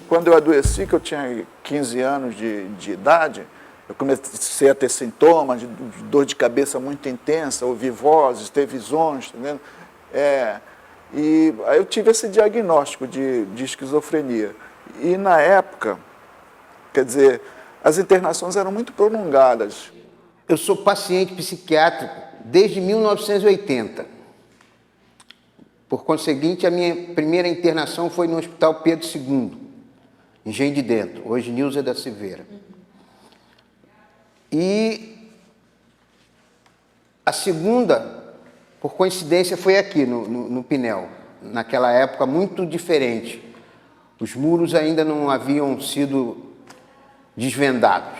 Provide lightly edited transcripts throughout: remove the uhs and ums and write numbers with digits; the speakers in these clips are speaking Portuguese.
quando eu adoeci, que eu tinha 15 anos de idade, eu comecei a ter sintomas de dor de cabeça muito intensa, ouvi vozes, ter visões, tá vendo? E aí eu tive esse diagnóstico de esquizofrenia. E na época, quer dizer, as internações eram muito prolongadas. Eu sou paciente psiquiátrico desde 1980. Por conseguinte, a minha primeira internação foi no Hospital Pedro II, em Engenho de Dentro, hoje Nilza da Silveira. E a segunda, por coincidência, foi aqui, no Pinel, naquela época muito diferente. Os muros ainda não haviam sido desvendados.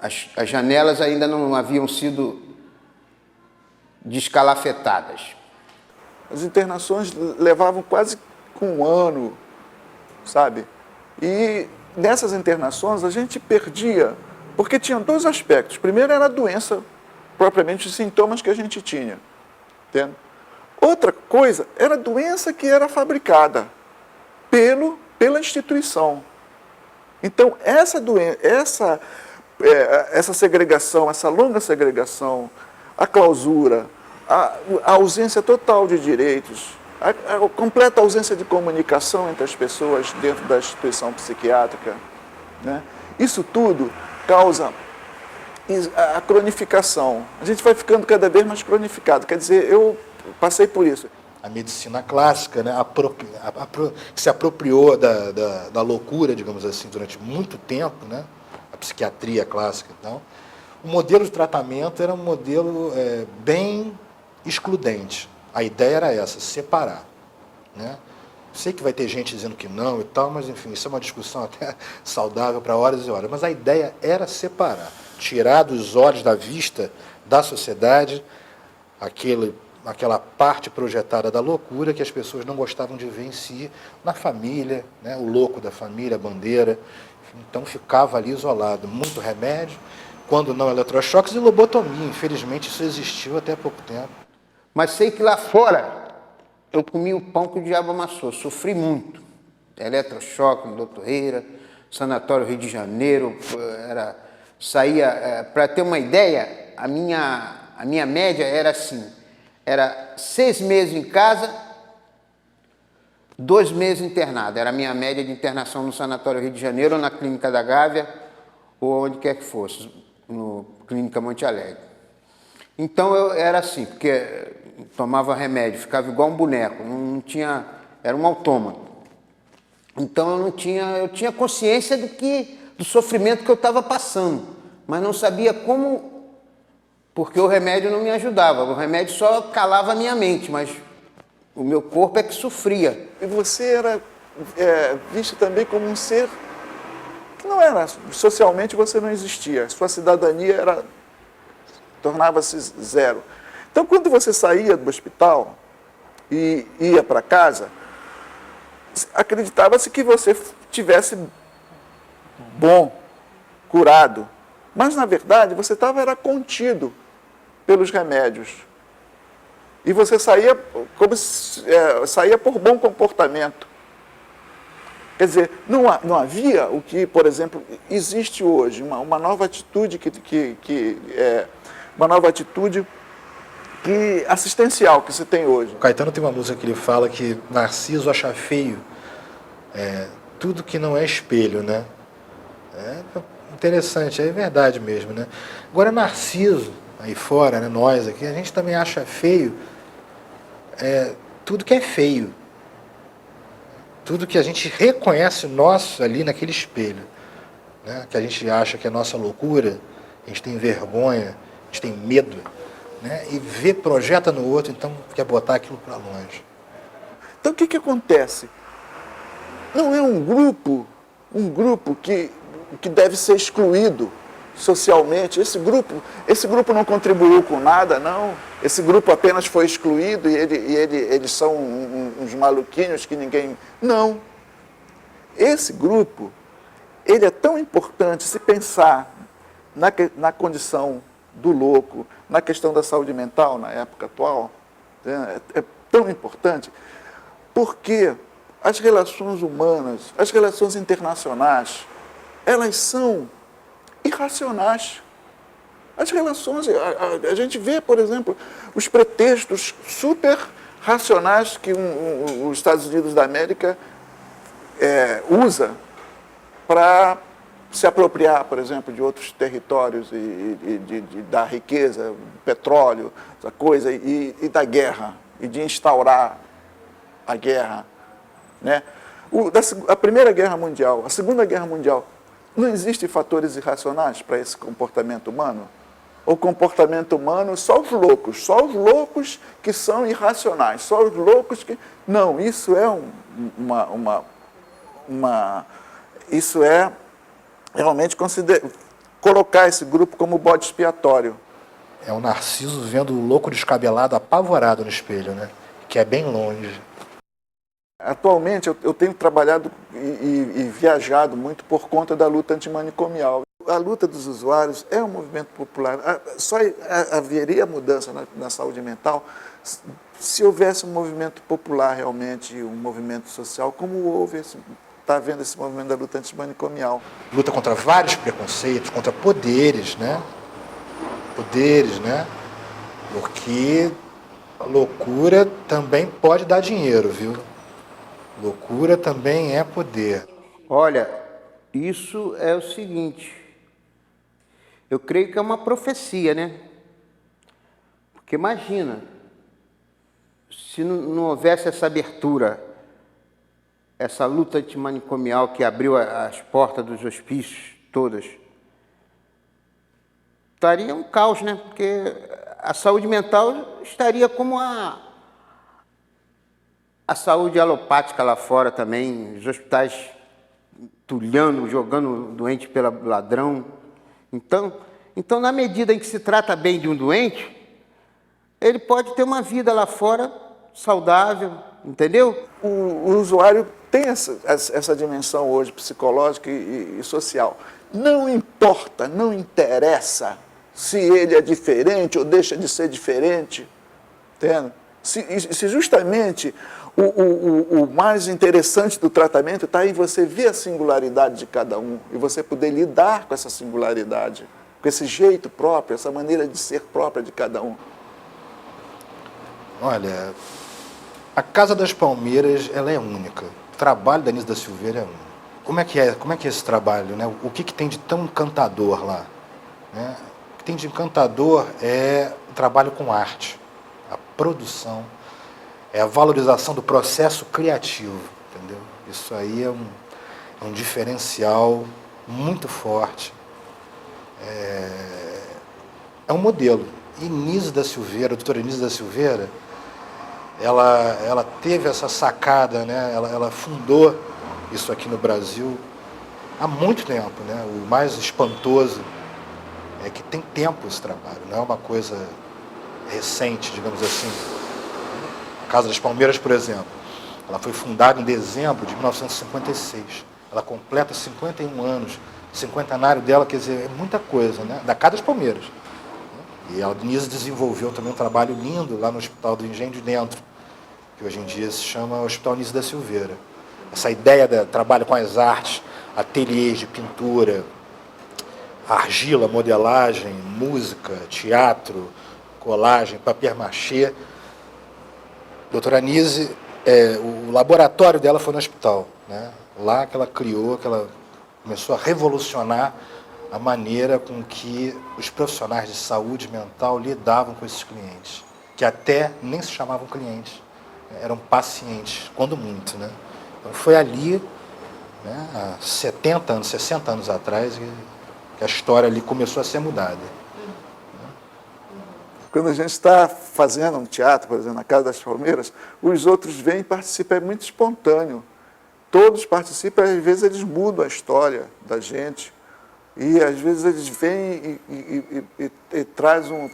As janelas ainda não haviam sido descalafetadas. As internações levavam quase um ano, sabe? E nessas internações a gente perdia, porque tinha dois aspectos. Primeiro era a doença, propriamente os sintomas que a gente tinha, entende? Outra coisa era a doença que era fabricada pela instituição. Então, essa doença, essa segregação, essa longa segregação, a clausura, a ausência total de direitos, a completa ausência de comunicação entre as pessoas dentro da instituição psiquiátrica, né? Isso tudo causa a cronificação. A gente vai ficando cada vez mais cronificado. Quer dizer, eu passei por isso. A medicina clássica, né, se apropriou da loucura, digamos assim, durante muito tempo, né? A psiquiatria clássica. Então, o modelo de tratamento era um modelo bem excludente. A ideia era essa, separar, né? Sei que vai ter gente dizendo que não e tal, mas enfim, isso é uma discussão até saudável para horas e horas. Mas a ideia era separar, tirar dos olhos da vista da sociedade aquela parte projetada da loucura que as pessoas não gostavam de ver em si, na família, né? O louco da família, a bandeira. Então ficava ali isolado. Muito remédio, quando não eletrochoques e lobotomia. Infelizmente isso existiu até há pouco tempo. Mas sei que lá fora eu comi o pão que o diabo amassou, sofri muito. Eletrochoque, doutoreira, Sanatório Rio de Janeiro, saía, para ter uma ideia, a minha média era assim, era 6 meses em casa, 2 meses internado, era a minha média de internação no Sanatório Rio de Janeiro, ou na Clínica da Gávea, ou onde quer que fosse, no Clínica Monte Alegre. Então eu era assim, porque tomava remédio, ficava igual um boneco, não tinha, era um autômato. Então eu tinha consciência do sofrimento que eu estava passando, mas não sabia como, porque o remédio não me ajudava, o remédio só calava a minha mente, mas o meu corpo é que sofria. E você era visto também como um ser que não era, socialmente você não existia, sua cidadania tornava-se zero. Então, quando você saía do hospital e ia para casa, acreditava-se que você tivesse bom, curado, mas, na verdade, você era contido pelos remédios. E você saía saía por bom comportamento. Quer dizer, não havia o que, por exemplo, existe hoje, uma nova atitude uma nova atitude assistencial que se tem hoje. O Caetano tem uma música que ele fala que Narciso acha feio tudo que não é espelho, né? É interessante, é verdade mesmo, né? Agora, Narciso, aí fora, né, nós aqui, a gente também acha feio tudo que é feio. Tudo que a gente reconhece nosso ali naquele espelho, né? Que a gente acha que é nossa loucura, a gente tem vergonha, a gente tem medo, né? E projeta no outro, então quer botar aquilo para longe. Então o que acontece? Não é um grupo que deve ser excluído socialmente. Esse grupo não contribuiu com nada, não. Esse grupo apenas foi excluído e eles são uns maluquinhos que ninguém... Não. Esse grupo, ele é tão importante se pensar na condição do louco, na questão da saúde mental na época atual, é tão importante, porque as relações humanas, as relações internacionais, elas são irracionais. As relações, a gente vê, por exemplo, os pretextos super racionais que os Estados Unidos da América usa para se apropriar, por exemplo, de outros territórios da riqueza, petróleo, essa coisa, e da guerra, e de instaurar a guerra. Né? A Primeira Guerra Mundial, a Segunda Guerra Mundial, não existem fatores irracionais para esse comportamento humano? O comportamento humano, só os loucos que são irracionais, só os loucos que... Não, isso é isso é realmente colocar esse grupo como bode expiatório. É o Narciso vendo o louco descabelado apavorado no espelho, né? Que é bem longe. Atualmente eu tenho trabalhado e viajado muito por conta da luta antimanicomial. A luta dos usuários é um movimento popular. Só haveria mudança na saúde mental se houvesse um movimento popular realmente, um movimento social, como houve, está havendo esse movimento da luta antimanicomial. Luta contra vários preconceitos, contra poderes, né? Poderes, né? Porque loucura também pode dar dinheiro, viu? Loucura também é poder. Olha, isso é o seguinte, eu creio que é uma profecia, né? Porque imagina, se não houvesse essa abertura, essa luta antimanicomial que abriu as portas dos hospícios todas, estaria um caos, né? Porque a saúde mental estaria como a saúde alopática lá fora também, os hospitais tulhando, jogando o doente pelo ladrão. Então, na medida em que se trata bem de um doente, ele pode ter uma vida lá fora saudável, entendeu? O usuário tem essa dimensão hoje psicológica e social. Não importa, não interessa se ele é diferente ou deixa de ser diferente, entende? Se justamente o mais interessante do tratamento está em você ver a singularidade de cada um e você poder lidar com essa singularidade, com esse jeito próprio, essa maneira de ser própria de cada um. Olha, a Casa das Palmeiras, ela é única. O trabalho da Anísia da Silveira é único. Como é que é esse trabalho, né? O que tem de tão encantador lá? Né? O que tem de encantador é o trabalho com arte, a produção, é a valorização do processo criativo, entendeu? Isso aí é um diferencial muito forte. É um modelo. E Anísia da Silveira, a doutora Anísia da Silveira, ela teve essa sacada, né? Ela fundou isso aqui no Brasil há muito tempo, né? O mais espantoso é que tem tempo esse trabalho, não é uma coisa recente, digamos assim. A Casa das Palmeiras, por exemplo, ela foi fundada em dezembro de 1956. Ela completa 51 anos. O cinquentenário dela, quer dizer, é muita coisa, né? Da Casa das Palmeiras. E a Anísia desenvolveu também um trabalho lindo lá no Hospital do Engenho de Dentro, que hoje em dia se chama Hospital Anísia da Silveira. Essa ideia de trabalho com as artes, ateliês de pintura, argila, modelagem, música, teatro, colagem, papier-mâché. Doutora Anísia, o laboratório dela foi no hospital, né? Lá que ela criou, que ela começou a revolucionar a maneira com que os profissionais de saúde mental lidavam com esses clientes, que até nem se chamavam clientes, eram pacientes, quando muito, né? Então foi ali, né, há 70 anos, 60 anos atrás, que a história ali começou a ser mudada. Quando a gente está fazendo um teatro, por exemplo, na Casa das Palmeiras, os outros vêm e participam, é muito espontâneo. Todos participam, às vezes eles mudam a história da gente. E às vezes eles vêm e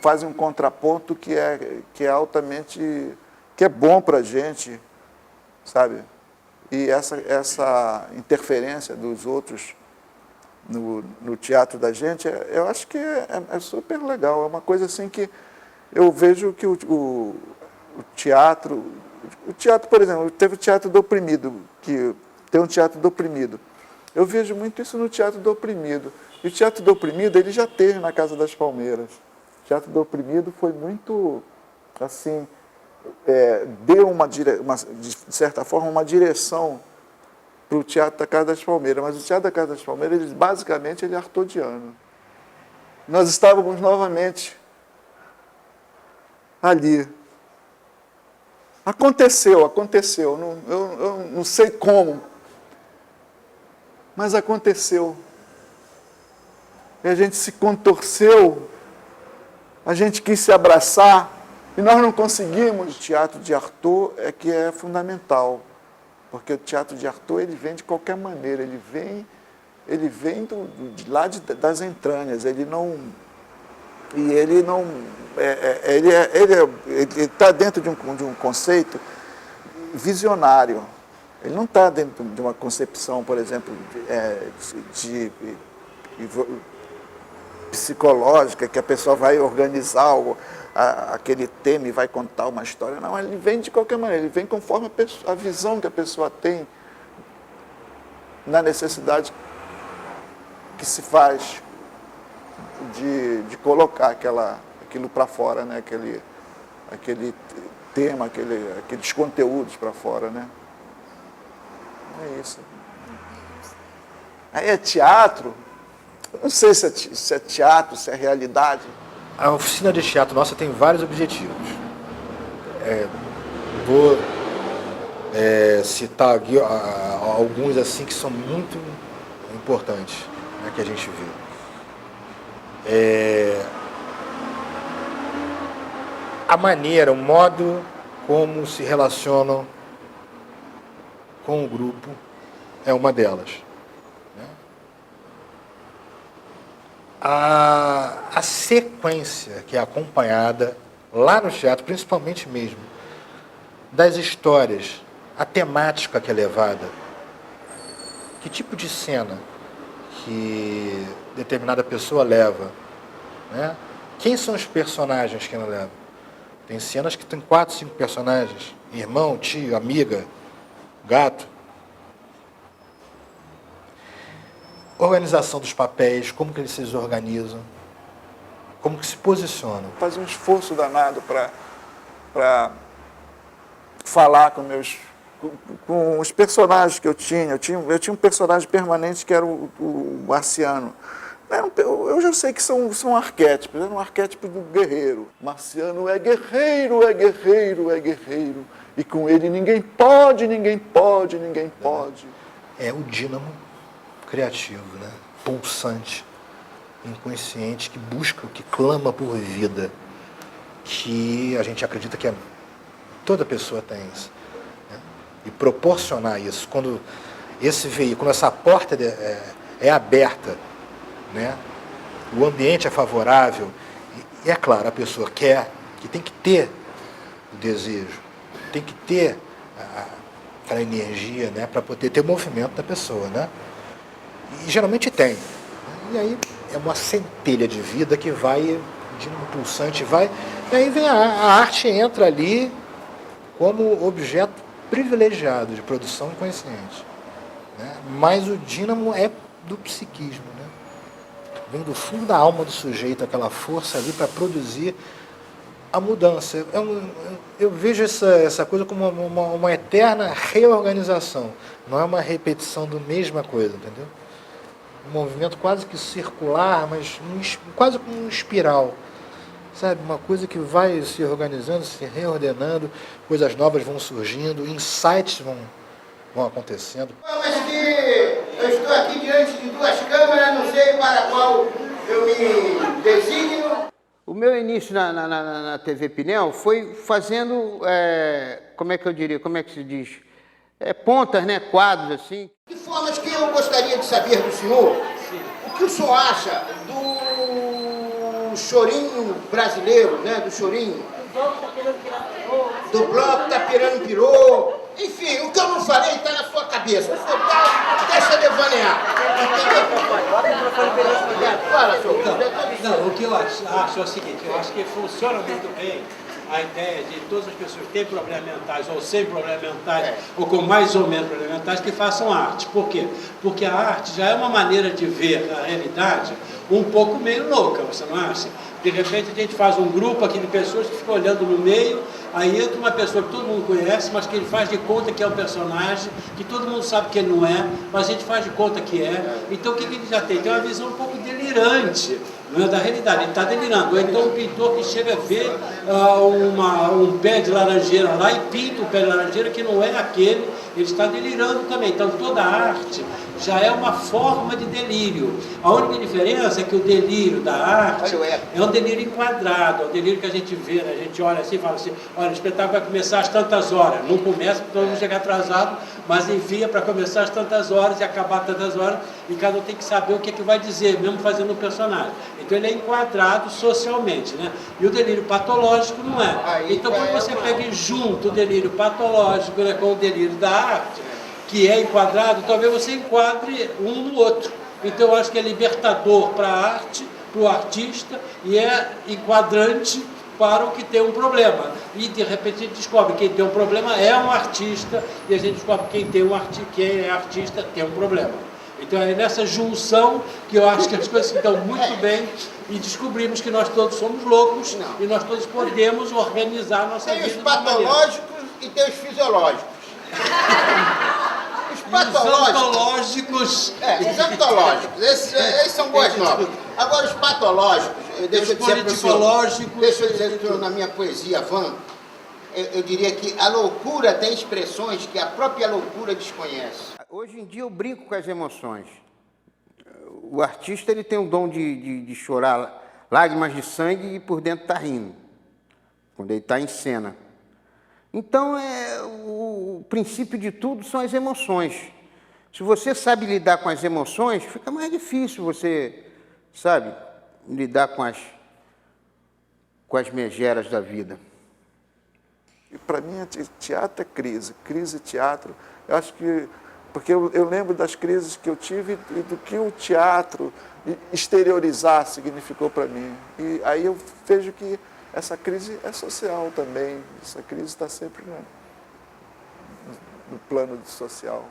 fazem um contraponto que é altamente, que é bom para a gente, sabe? E essa interferência dos outros no teatro da gente, eu acho que é super legal. É uma coisa assim que eu vejo que o teatro O teatro, por exemplo, teve o Teatro do Oprimido, que tem um Teatro do Oprimido. Eu vejo muito isso no Teatro do Oprimido. E o Teatro do Oprimido, ele já teve na Casa das Palmeiras. O Teatro do Oprimido foi muito, assim, deu de certa forma, uma direção para o Teatro da Casa das Palmeiras. Mas o Teatro da Casa das Palmeiras, basicamente, ele é artodiano. Nós estávamos novamente ali. Aconteceu. Eu não sei como, mas aconteceu. E a gente se contorceu, a gente quis se abraçar, e nós não conseguimos. O teatro de Arthur que é fundamental, porque o teatro de Arthur, ele vem de qualquer maneira, ele vem das entranhas, ele está dentro de um conceito visionário. Ele não está dentro de uma concepção, por exemplo, de psicológica, que a pessoa vai organizar aquele tema e vai contar uma história. Não, ele vem de qualquer maneira, ele vem conforme a visão que a pessoa tem na necessidade que se faz de colocar aquilo para fora, né? aquele tema, aqueles conteúdos para fora. Né? É isso. Aí é teatro. Não sei se é teatro, se é realidade. A oficina de teatro nossa tem vários objetivos. Vou citar aqui alguns assim que são muito importantes, né, que a gente vê. A maneira, o modo como se relacionam com o grupo é uma delas. A sequência que é acompanhada lá no teatro, principalmente mesmo, das histórias, a temática que é levada, que tipo de cena que determinada pessoa leva, né? Quem são os personagens que ela leva? Tem cenas que tem 4, 5 personagens, irmão, tio, amiga, gato. Organização dos papéis, como que eles se organizam, como que se posicionam. Faz um esforço danado para falar com os personagens que eu tinha. Eu tinha um personagem permanente que era o Marciano. Eu já sei que são arquétipos, era um arquétipo do guerreiro. Marciano é guerreiro, é guerreiro, é guerreiro. E com ele ninguém pode, ninguém pode, ninguém pode. É o dínamo criativo, né? Pulsante, inconsciente, que busca, que clama por vida, que a gente acredita que toda pessoa tem isso. Né? E proporcionar isso, quando esse veículo, essa porta é aberta, né? O ambiente é favorável, e é claro, a pessoa quer, que tem que ter o desejo, tem que ter aquela energia, né? Para poder ter o movimento da pessoa, né? E geralmente tem. E aí é uma centelha de vida que vai, de um pulsante vai, e aí vem a arte entra ali como objeto privilegiado de produção inconsciente. Né? Mas o dínamo é do psiquismo. Né? Vem do fundo da alma do sujeito, aquela força ali para produzir a mudança. Eu vejo essa coisa como uma eterna reorganização. Não é uma repetição da mesma coisa, entendeu? Um movimento quase que circular, mas quase como um espiral. Sabe? Uma coisa que vai se organizando, se reordenando, coisas novas vão surgindo, insights vão acontecendo. Mas que eu estou aqui diante de 2 câmeras, não sei para qual eu me designo. O meu início na TV Pinel foi fazendo, como é que eu diria, como é que se diz? Pontas, né, quadros assim. De formas que eu gostaria de saber do senhor, o que o senhor acha do chorinho brasileiro, né, do chorinho? Do bloco tá pirando pirô. Enfim, o que eu não falei está na sua cabeça. O senhor deixa devanear. Fala, senhor. Não, o que eu acho é o seguinte, eu acho que funciona muito bem a ideia de todas as pessoas que têm problemas mentais ou sem problemas mentais, ou com mais ou menos problemas mentais, que façam arte. Por quê? Porque a arte já é uma maneira de ver a realidade um pouco meio louca, você não acha? De repente a gente faz um grupo aqui de pessoas que ficam olhando no meio, aí entra uma pessoa que todo mundo conhece, mas que ele faz de conta que é um personagem, que todo mundo sabe que ele não é, mas a gente faz de conta que é. Então o que ele já tem? Tem uma visão um pouco delirante, não é, da realidade, ele está delirando. Ou então um pintor que chega a ver um pé de laranjeira lá e pinta o pé de laranjeira que não é aquele, ele está delirando também. Então toda a arte já é uma forma de delírio. A única diferença é que o delírio da arte é um delírio enquadrado, é um delírio que a gente vê, a gente olha assim e fala assim, olha, o espetáculo vai começar às tantas horas. Não começa porque todo mundo chega atrasado, mas envia para começar às tantas horas e acabar às tantas horas, e cada um tem que saber o que é que vai dizer, mesmo fazendo o personagem. Então ele é enquadrado socialmente, né? E o delírio patológico não é. Então quando você pega e junta o delírio patológico, né, com o delírio da arte, que é enquadrado, talvez você enquadre um no outro. Então eu acho que é libertador para a arte, para o artista, e é enquadrante para o que tem um problema. E de repente a gente descobre que quem tem um problema é um artista, e a gente descobre que quem é artista tem um problema. Então é nessa junção que eu acho que as coisas estão muito bem, e descobrimos que nós todos somos loucos, e nós todos podemos organizar a nossa vida. Tem os patológicos e tem os fisiológicos. Os patológicos. Os antológicos, esses são boas novas. Agora os patológicos, deixa eu dizer para o senhor, na minha poesia Van, eu diria que a loucura tem expressões que a própria loucura desconhece. Hoje em dia eu brinco com as emoções. O artista ele tem o dom de chorar lágrimas de sangue e por dentro está rindo, quando ele está em cena. Então, o princípio de tudo são as emoções. Se você sabe lidar com as emoções, fica mais difícil você, sabe, lidar com as megeras da vida. E para mim, teatro é crise, crise e teatro. Eu acho que, porque eu lembro das crises que eu tive e do que o teatro exteriorizar significou para mim. E aí eu vejo que essa crise é social também, essa crise está sempre no plano social.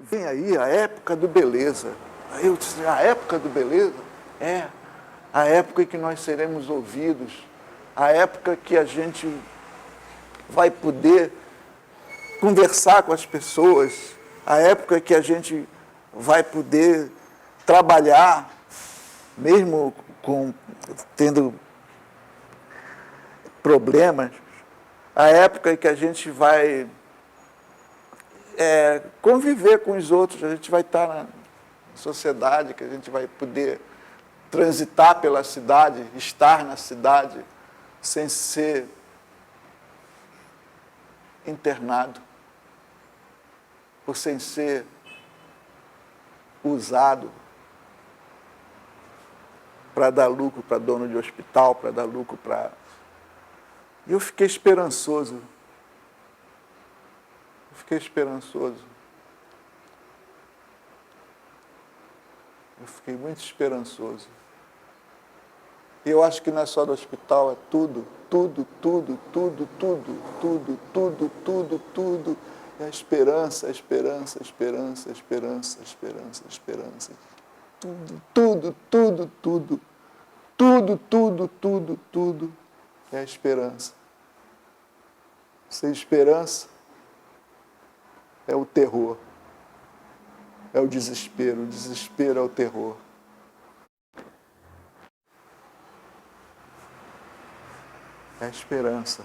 Vem aí a época do beleza. Aí eu disse, a época do beleza é a época em que nós seremos ouvidos, a época que a gente vai poder conversar com as pessoas, a época que a gente vai poder trabalhar, mesmo tendo problemas, a época em que a gente vai conviver com os outros, a gente vai estar na sociedade, que a gente vai poder transitar pela cidade, estar na cidade, sem ser internado, ou sem ser usado para dar lucro para dono de hospital, para dar lucro para... E eu fiquei esperançoso. Eu fiquei muito esperançoso. E eu acho que não é só do hospital, é tudo. É a esperança. Tudo é a esperança. Sem esperança é o terror, é o desespero é o terror. É a esperança.